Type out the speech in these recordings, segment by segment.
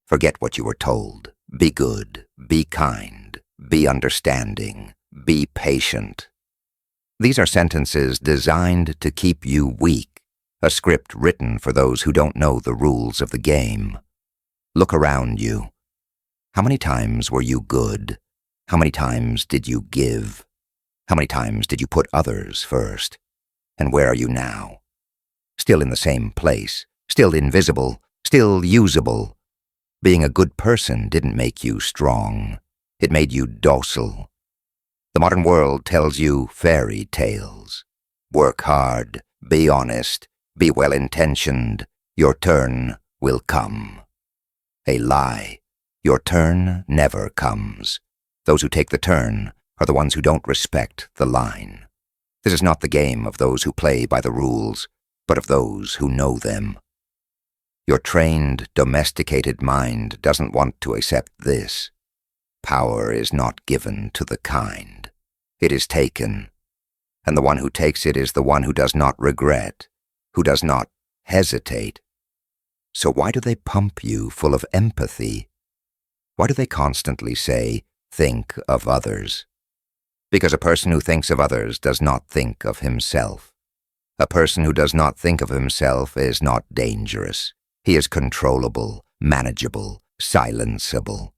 Forget what you were told. Be good, be kind, be understanding, be patient. These are sentences designed to keep you weak, a script written for those who don't know the rules of the game. Look around you. How many times were you good? How many times did you give? How many times did you put others first? And where are you now? Still in the same place, still invisible, still usable. Being a good person didn't make you strong. It made you docile. The modern world tells you fairy tales. Work hard, be honest, be well-intentioned. Your turn will come. A lie. Your turn never comes. Those who take the turn are the ones who don't respect the line. This is not the game of those who play by the rules, but of those who know them. Your trained, domesticated mind doesn't want to accept this. Power is not given to the kind. It is taken. And the one who takes it is the one who does not regret, who does not hesitate. So why do they pump you full of empathy? Why do they constantly say, think of others? Because a person who thinks of others does not think of himself. A person who does not think of himself is not dangerous. He is controllable, manageable, silenceable.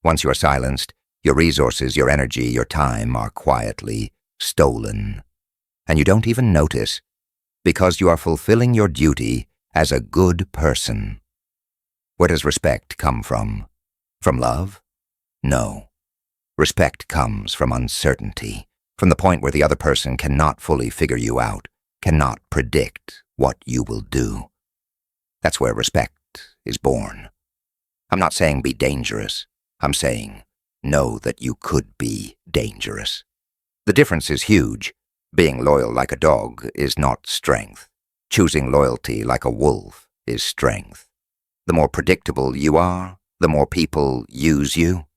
Once you are silenced, your resources, your energy, your time are quietly stolen. And you don't even notice, because you are fulfilling your duty as a good person. Where does respect come from? From love? No. Respect comes from uncertainty, from the point where the other person cannot fully figure you out, cannot predict what you will do. That's where respect is born. I'm not saying be dangerous. I'm saying know that you could be dangerous. The difference is huge. Being loyal like a dog is not strength. Choosing loyalty like a wolf is strength. The more predictable you are, the more people use you.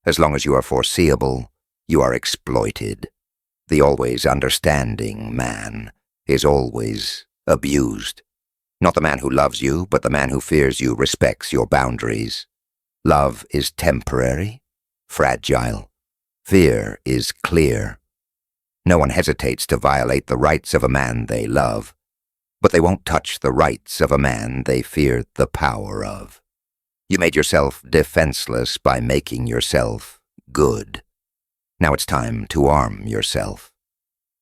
As long as you are foreseeable, you are exploited. The always understanding man is always abused. Not the man who loves you, but the man who fears you respects your boundaries. Love is temporary, fragile. Fear is clear. No one hesitates to violate the rights of a man they love, but they won't touch the rights of a man they fear the power of. You made yourself defenseless by making yourself good. Now it's time to arm yourself.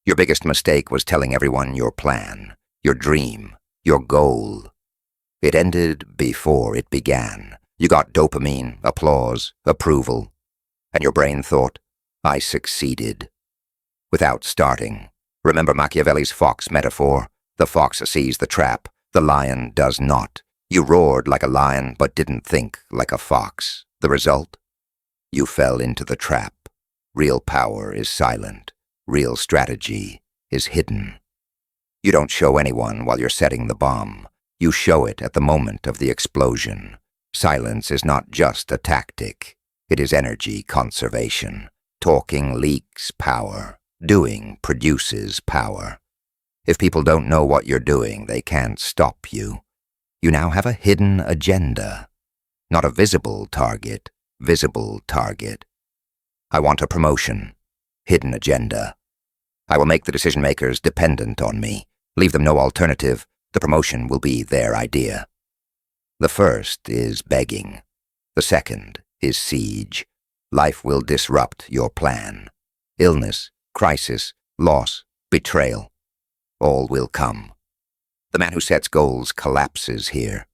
Your biggest mistake was telling everyone your plan, your dream, your goal. It ended before it began. You got dopamine, applause, approval, and your brain thought, I succeeded. Without starting. Remember Machiavelli's fox metaphor? The fox sees the trap, the lion does not. You roared like a lion, but didn't think like a fox. The result? You fell into the trap. Real power is silent. Real strategy is hidden. You don't show anyone while you're setting the bomb. You show it at the moment of the explosion. Silence is not just a tactic. It is energy conservation. Talking leaks power. Doing produces power. If people don't know what you're doing, they can't stop you. You now have a hidden agenda. Not a visible target. Visible target. I want a promotion. Hidden agenda. I will make the decision-makers dependent on me. Leave them no alternative. The promotion will be their idea. The first is begging. The second is siege. Life will disrupt your plan. Illness, crisis, loss, betrayal. All will come. The man who sets goals collapses here.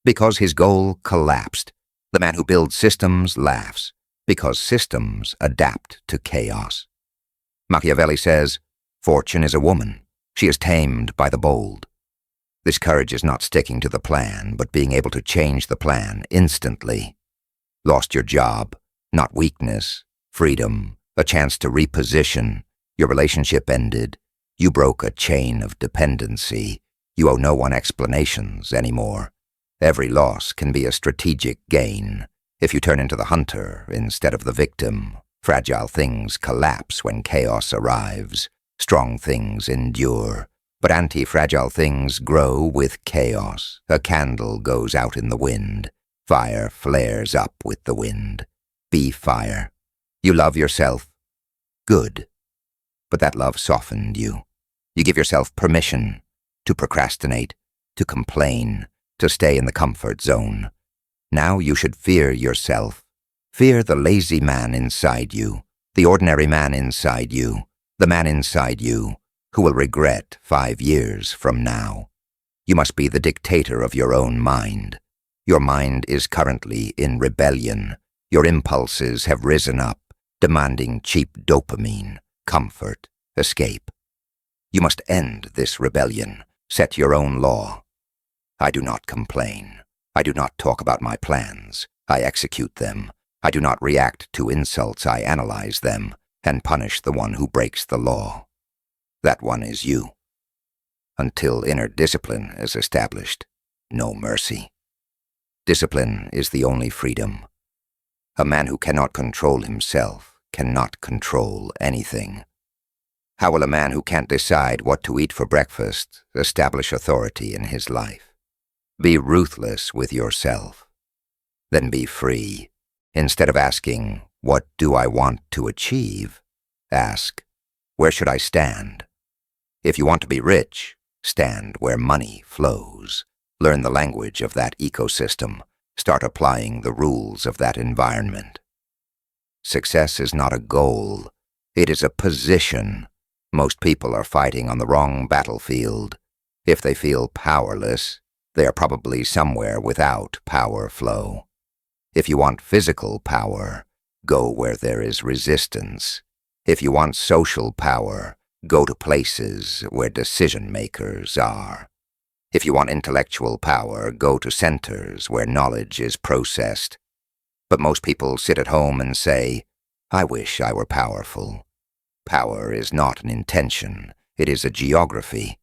Because his goal collapsed. The man who builds systems laughs. Because systems adapt to chaos. Machiavelli says, fortune is a woman. She is tamed by the bold. This courage is not sticking to the plan, but being able to change the plan instantly. Lost your job, not weakness, freedom, a chance to reposition. Your relationship ended. You broke a chain of dependency. You owe no one explanations anymore. Every loss can be a strategic gain. If you turn into the hunter instead of the victim, fragile things collapse when chaos arrives. Strong things endure, but anti-fragile things grow with chaos. A candle goes out in the wind. Fire flares up with the wind. Be fire. You love yourself. Good. But that love softened you. You give yourself permission to procrastinate, to complain, to stay in the comfort zone. Now you should fear yourself. Fear the lazy man inside you, the ordinary man inside you, the man inside you who will regret 5 years from now. You must be the dictator of your own mind. Your mind is currently in rebellion. Your impulses have risen up, demanding cheap dopamine, comfort, escape. You must end this rebellion. Set your own law. I do not complain. I do not talk about my plans. I execute them. I do not react to insults. I analyze them and punish the one who breaks the law. That one is you. Until inner discipline is established, no mercy. Discipline is the only freedom. A man who cannot control himself cannot control anything. How will a man who can't decide what to eat for breakfast establish authority in his life? Be ruthless with yourself. Then be free. Instead of asking, what do I want to achieve? Ask, where should I stand? If you want to be rich, stand where money flows. Learn the language of that ecosystem. Start applying the rules of that environment. Success is not a goal. It is a position. Most people are fighting on the wrong battlefield. If they feel powerless, they are probably somewhere without power flow. If you want physical power, go where there is resistance. If you want social power, go to places where decision-makers are. If you want intellectual power, go to centers where knowledge is processed. But most people sit at home and say, I wish I were powerful. Power is not an intention, it is a geography.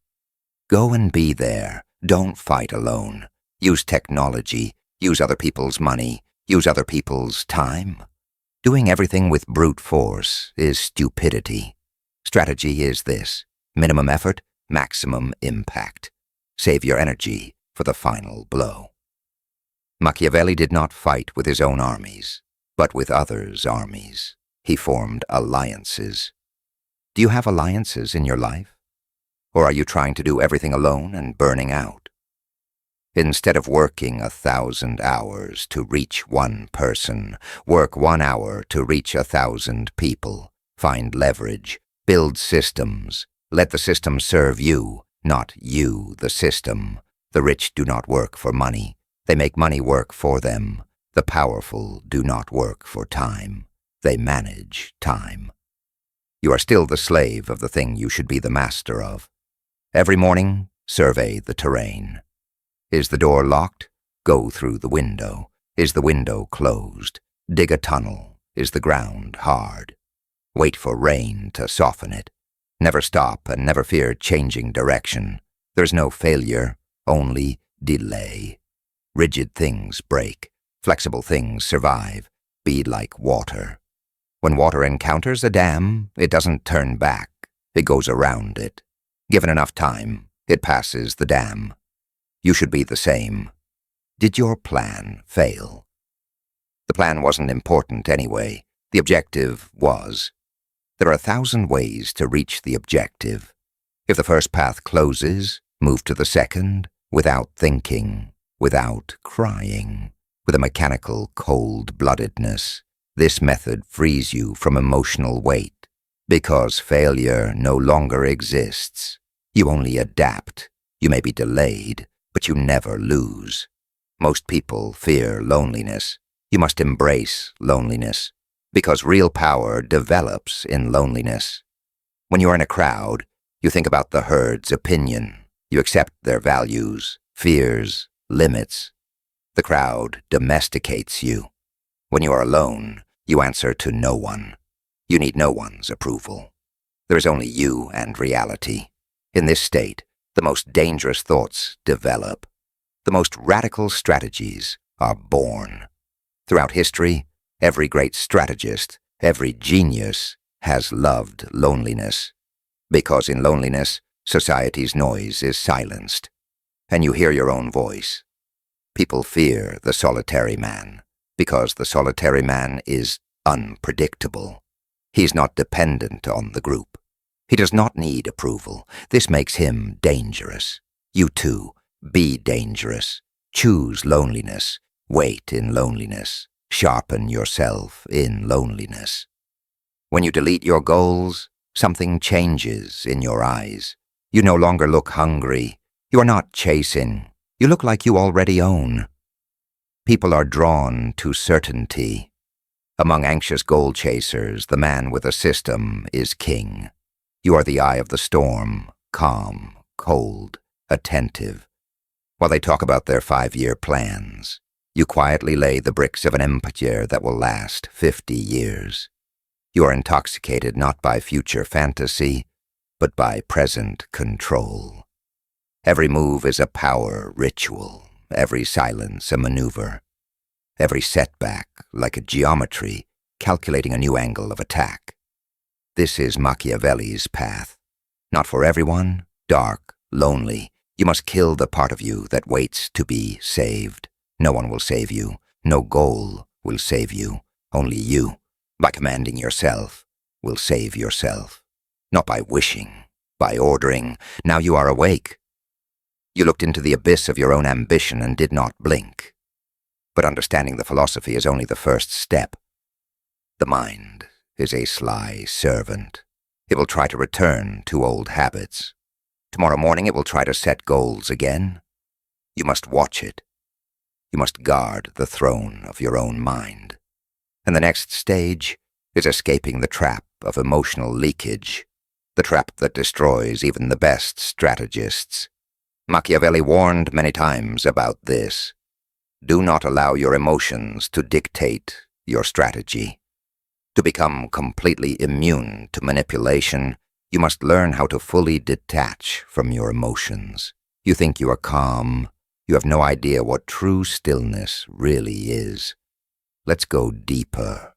Go and be there. Don't fight alone. Use technology, use other people's money, use other people's time. Doing everything with brute force is stupidity. Strategy is this: minimum effort, maximum impact. Save your energy for the final blow. Machiavelli did not fight with his own armies, but with others' armies. He formed alliances. Do you have alliances in your life? Or are you trying to do everything alone and burning out? Instead of working 1,000 hours to reach one person, work 1 hour to reach 1,000 people. Find leverage, build systems. Let the system serve you, not you the system. The rich do not work for money. They make money work for them. The powerful do not work for time. They manage time. You are still the slave of the thing you should be the master of. Every morning, survey the terrain. Is the door locked? Go through the window. Is the window closed? Dig a tunnel. Is the ground hard? Wait for rain to soften it. Never stop and never fear changing direction. There's no failure, only delay. Rigid things break. Flexible things survive. Be like water. When water encounters a dam, it doesn't turn back. It goes around it. Given enough time, it passes the dam. You should be the same. Did your plan fail? The plan wasn't important anyway. The objective was. There are 1,000 ways to reach the objective. If the first path closes, move to the second, without thinking, without crying, with a mechanical cold-bloodedness. This method frees you from emotional weight, because failure no longer exists. You only adapt. You may be delayed, but you never lose. Most people fear loneliness. You must embrace loneliness, because real power develops in loneliness. When you are in a crowd, you think about the herd's opinion. You accept their values, fears, limits. The crowd domesticates you. When you are alone, you answer to no one. You need no one's approval. There is only you and reality. In this state, the most dangerous thoughts develop. The most radical strategies are born. Throughout history, every great strategist, every genius has loved loneliness. Because in loneliness, society's noise is silenced, and you hear your own voice. People fear the solitary man, because the solitary man is unpredictable. He's not dependent on the group. He does not need approval. This makes him dangerous. You too, be dangerous. Choose loneliness. Wait in loneliness. Sharpen yourself in loneliness. When you delete your goals, something changes in your eyes. You no longer look hungry. You are not chasing. You look like you already own. People are drawn to certainty. Among anxious goal chasers, the man with a system is king. You are the eye of the storm, calm, cold, attentive. While they talk about their 5-year plans, you quietly lay the bricks of an empire that will last 50 years. You are intoxicated not by future fantasy, but by present control. Every move is a power ritual, every silence a maneuver, every setback like a geometry calculating a new angle of attack. This is Machiavelli's path. Not for everyone, dark, lonely. You must kill the part of you that waits to be saved. No one will save you. No goal will save you. Only you, by commanding yourself, will save yourself. Not by wishing, by ordering. Now you are awake. You looked into the abyss of your own ambition and did not blink. But understanding the philosophy is only the first step. The mind is a sly servant. It will try to return to old habits. Tomorrow morning it will try to set goals again. You must watch it. You must guard the throne of your own mind. And the next stage is escaping the trap of emotional leakage, the trap that destroys even the best strategists. Machiavelli warned many times about this. Do not allow your emotions to dictate your strategy. To become completely immune to manipulation, you must learn how to fully detach from your emotions. You think you are calm. You have no idea what true stillness really is. Let's go deeper.